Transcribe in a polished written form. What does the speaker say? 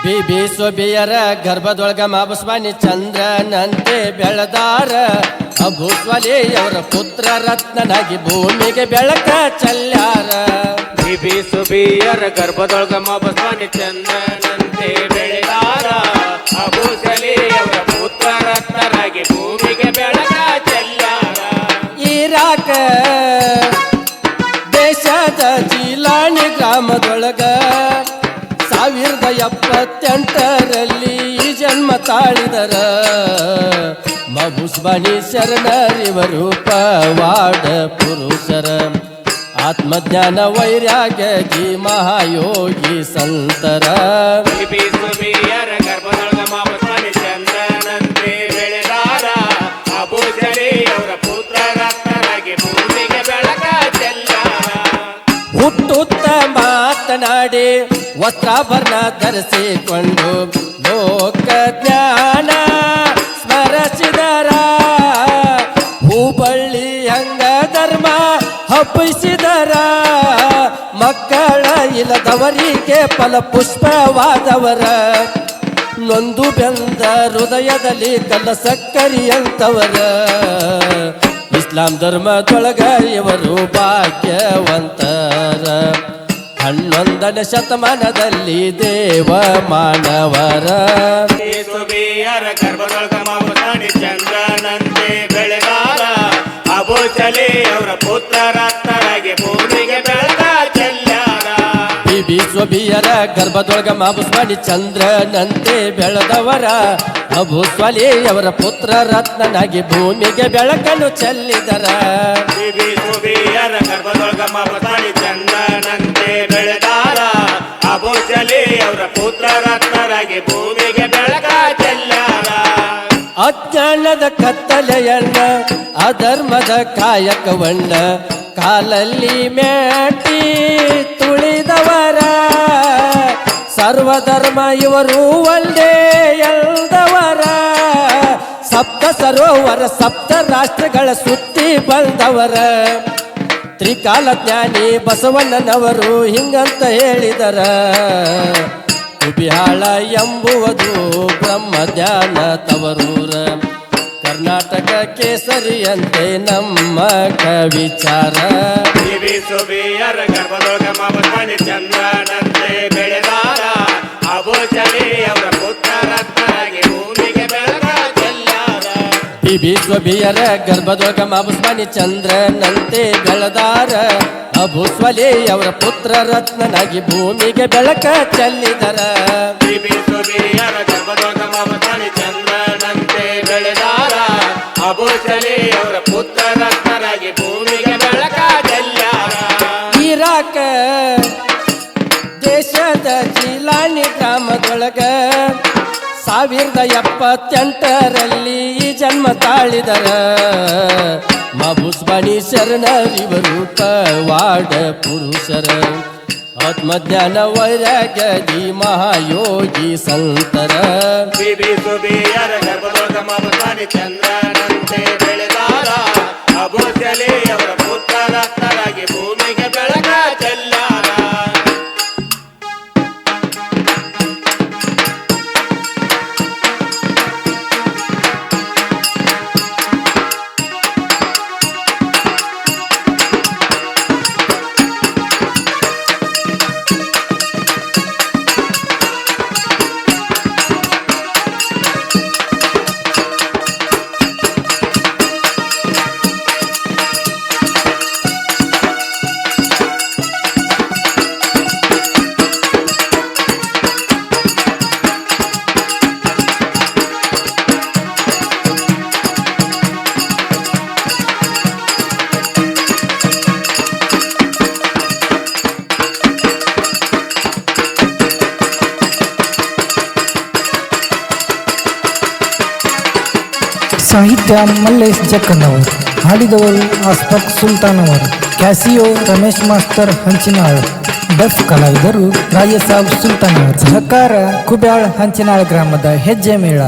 ಬಿಬಿ ಸೊಬಿಯರ ಗರ್ಭದೊಳಗ ಮಾಬಸ್ವಾನಿ ಚಂದ್ರನಂತೆ ಬೆಳೆದಾರ ಅಭೂಸ್ವಲಿಯವರ ಪುತ್ರ ರತ್ನನಾಗಿ ಭೂಮಿಗೆ ಬೆಳಕ ಚೆಲ್ಲಾರ. ಬಿಬಿ ಸೊಬಿಯರ ಗರ್ಭದೊಳಗ ಮಾಬಸ್ವಾನಿ ಚಂದ್ರನಂತೆ ಬೆಳೆದಾರ ಅಭೂಸ್ವಲಿಯವರ ಪುತ್ರ ರತ್ನನಾಗಿ ಭೂಮಿಗೆ ಬೆಳಕ ಚೆಲ್ಲಾರ. ಇರಾಕ ದೇಶದ ಜಿಲಾಣಿ ಗ್ರಾಮದೊಳಗ 1078ರಲ್ಲಿ ಈ ಜನ್ಮ ತಾಳಿದರ ಮಬುಸ್ಬಾನಿ ಶರಣರಿವರು ಪವಾಡ ಪುರುಷರ ಆತ್ಮಜ್ಞಾನ ವೈರಾಗ್ಯ ಜಿ ಮಹಾಯೋಗಿ ಸಂತರ. ಬಿಬಿ ಸೊಬಿಯರ ಗರ್ಭದೊಳಗ ಮಾಬಸ್ವಾನಿ ಚಂದ್ರನಂತೆ ಬೆಳೆದಾರ ಅಭೂಸ್ವಲಿಯವರ ಪುತ್ರ ರತ್ನರಾಗಿ ಭೂಮಿಗೆ ಬೆಳಕ ಚೆಲ್ಲಾರ. ಹುಟ್ಟುತ್ತ ಮಾತನಾಡಿ ವಸ್ತ್ರಾಭರಣ ಧರಿಸಿಕೊಂಡು ಲೋಕ ಜ್ಞಾನ ಸ್ಮರಿಸಿದರ ಹೂಬಳ್ಳಿ ಹಂಗ ಧರ್ಮ ಹಬ್ಬಿಸಿದರ ಮಕ್ಕಳ ಇಲ್ಲದವರಿಗೆ ಫಲ ಪುಷ್ಪವಾದವರ ನೊಂದು ಬೆಂದ ಹೃದಯದಲ್ಲಿ ಕಲ್ಲ ಸಕ್ಕರಿಯಂತವರ ಇಸ್ಲಾಂ ಧರ್ಮದೊಳಗ ಇವರು ಭಾಗ್ಯವಂತರ 11ನೇ ಶತಮಾನದಲ್ಲಿ ದೇವ ಮಾನವರ. ಸೊಬಿಯರ ಗರ್ಭದೊಳಗ ಮಾಬಸ್ವಾನಿ ಚಂದ್ರನಂತೆ ಬೆಳೆದಾರ ಅಭೂಸ್ವಲಿಯವರ ಪುತ್ರ ರತ್ನರಾಗಿ ಭೂಮಿಗೆ ಬೆಳಕ ಚೆಲ್ಲಾರ. ಬಿಬಿ ಸೊಬಿಯರ ಗರ್ಭದೊಳಗ ಮಾಬಸ್ವಾನಿ ಚಂದ್ರನಂತೆ ಬೆಳೆದವರ ಅಭೂಸ್ವಲಿಯವರ ಪುತ್ರ ರತ್ನನಾಗಿ ಭೂಮಿಗೆ ಬೆಳಕನ್ನು ಚೆಲ್ಲಿದರ. ಬಿಬಿ ಸೊಬಿಯರ ಗರ್ಭದೊಳಗ ಮಾಬಸ್ವಾನಿ ಚಂದ್ರನಂತೆ ಬೆಳೆದಾರ ಅಭೂಸ್ವಲಿಯವರ ಪುತ್ರ ರತ್ನರಾಗಿ ಭೂಮಿಗೆ ಬೆಳಕ ಚೆಲ್ಲಾರ. ಅಜ್ಞಾನದ ಕತ್ತಲೆಯನ್ನ ಅಧರ್ಮದ ಕಾಯಕವನ್ನ ಕಾಲಲ್ಲಿ ಮೆಟ್ಟಿ ತುಳಿದವರ ಸರ್ವಧರ್ಮ ಇವರು ಒಂದೇ ಎಲ್ದವರ ಸಪ್ತ ಸರೋವರ ಸಪ್ತ ರಾಷ್ಟ್ರಗಳ ಸುತ್ತಿ ಬಂದವರ ತ್ರಿಕಾಲ ಜ್ಞಾನಿ ಬಸವಣ್ಣನವರು ಹಿಂಗಂತ ಹೇಳಿದರ. ಕುಬಿಹಾಳ ಎಂಬುವುದು ಬ್ರಹ್ಮ ಧ್ಯಾನ ತವರೂರ ಕರ್ನಾಟಕ ಕೇಸರಿಯಂತೆ ನಮ್ಮ ಕವಿಚಾರ. ಬಿಬಿ ಸೊಬಿಯರ ಗರ್ಭದೊಳಗ ಮಾಬಸ್ವಾನಿ ಚಂದ್ರನಂತೆ ಬೆಳೆದಾರ ಅಭೂಸ್ವಲಿಯವರ ಪುತ್ರ ರತ್ನರಾಗಿ ಭೂಮಿಗೆ ಬೆಳಕ ಚೆಲ್ಲಾರ. ಬಿಬಿ ಸೊಬಿಯರ ಗರ್ಭದೊಳಗ ಮಾಬಸ್ವಾನಿ ಚಂದ್ರನಂತೆ ಬೆಳೆದಾರ ಅಭೂಸ್ವಲಿಯವರ ಪುತ್ರ ರತ್ನನಾಗಿ ಭೂಮಿಗೆ ಬೆಳಕ ಚೆಲ್ಲಿದರ. ಬಿಬಿ ಸೊಬಿಯರ ಗರ್ಭದೊಳಗ ಮಾಬಸ್ವಾನಿ ಚಂದ್ರನಂತೆ ಬೆಳೆದಾರ ಅಭೂಸ್ವಲಿಯವರ ಪುತ್ರ ರತ್ನರಾಗಿ ಭೂಮಿಗೆ ಬೆಳಕ ಚೆಲ್ಲಾರ. ಇರಾಕ ದೇಶದ ಜಿಲಾನಿ ಗ್ರಾಮದೊಳಗ 1078ರಲ್ಲಿ ಈ ಜನ್ಮ ತಾಳಿದರ ಮಬುಸ್ಬಾನಿ ಶರಣರಿವರು ಪವಾಡ ಪುರುಷರ ಆತ್ಮಜ್ಞಾನ ವೈರಾಗ್ಯ ಜಿ ಮಹಾಯೋಗಿ ಸಂತರ. ಬಿಬಿ ಸೊಬಿಯರ ಗರ್ಭದೊಳಗ ಮಾಬಸ್ವಾನಿ ಚಂದ್ರನಂತೆ ಬೆಳೆದಾರ ಅಭೂಸ್ವಲಿಯವರ ಪುತ್ರ ರತ್ನರಾಗಿ ಭೂಮಿಗೆ ಬೆಳಕ ಚೆಲ್ಲಾರ. ಸಾಹಿತ್ಯ ಮಲ್ಲೇಶ್ ಜಕ್ಕನವರು, ಹಾಡಿದವರು ಅಸ್ಫಕ್ ಸುಲ್ತಾನ್ ಅವರು, casino Ramesh master Hanchinal, deaf ಕಲಾವಿದರು ರಾಜಸಾಬ್ ಸುಲ್ತಾನ್ ಅವರು, ಸಹಕಾರ ಕುಬ್ಯಾಳ್ ಹಂಚಿನಾಳ್ ಗ್ರಾಮದ ಹೆಜ್ಜೆ ಮೇಳ.